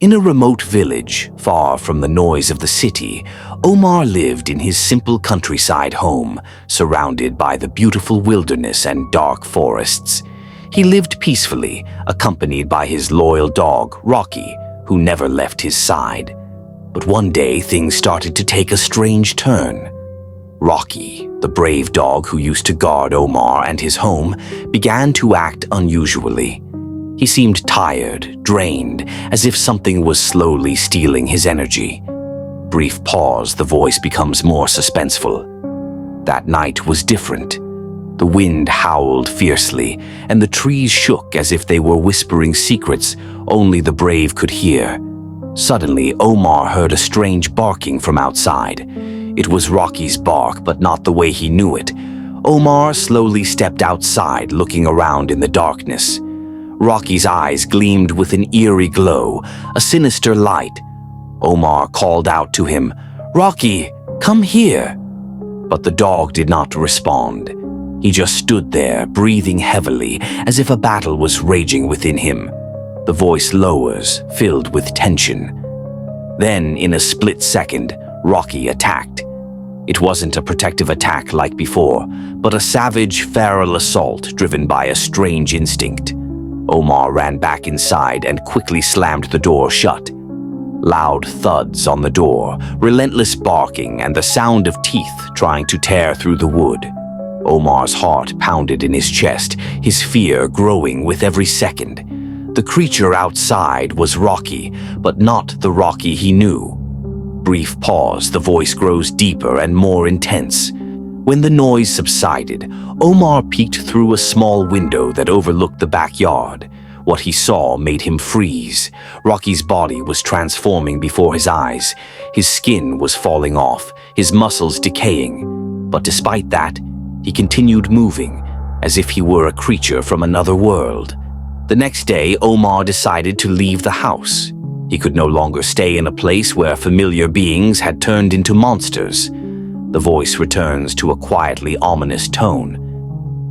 In a remote village, far from the noise of the city, Omar lived in his simple countryside home, surrounded by the beautiful wilderness and dark forests. He lived peacefully, accompanied by his loyal dog, Rocky, who never left his side. But one day, things started to take a strange turn. Rocky, the brave dog who used to guard Omar and his home, began to act unusually. He seemed tired, drained, as if something was slowly stealing his energy. Brief pause, the voice becomes more suspenseful. That night was different. The wind howled fiercely, and the trees shook as if they were whispering secrets only the brave could hear. Suddenly, Omar heard a strange barking from outside. It was Rocky's bark, but not the way he knew it. Omar slowly stepped outside, looking around in the darkness. Rocky's eyes gleamed with an eerie glow, a sinister light. Omar called out to him, "Rocky, come here!" But the dog did not respond. He just stood there, breathing heavily, as if a battle was raging within him. The voice lowers, filled with tension. Then, in a split second, Rocky attacked. It wasn't a protective attack like before, but a savage, feral assault driven by a strange instinct. Omar ran back inside and quickly slammed the door shut. Loud thuds on the door, relentless barking, and the sound of teeth trying to tear through the wood. Omar's heart pounded in his chest, his fear growing with every second. The creature outside was Rocky, but not the Rocky he knew. Brief pause, the voice grows deeper and more intense. When the noise subsided, Omar peeked through a small window that overlooked the backyard. What he saw made him freeze. Rocky's body was transforming before his eyes. His skin was falling off, his muscles decaying. But despite that, he continued moving, as if he were a creature from another world. The next day, Omar decided to leave the house. He could no longer stay in a place where familiar beings had turned into monsters. The voice returns to a quietly ominous tone.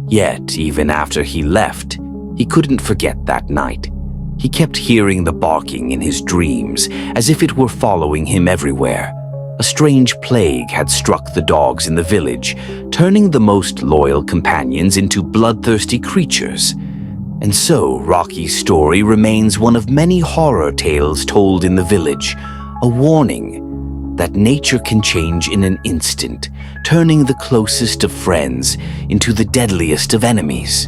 Yet, even after he left, he couldn't forget that night. He kept hearing the barking in his dreams, as if it were following him everywhere. A strange plague had struck the dogs in the village, turning the most loyal companions into bloodthirsty creatures. And so, Rocky's story remains one of many horror tales told in the village, a warning that nature can change in an instant, turning the closest of friends into the deadliest of enemies.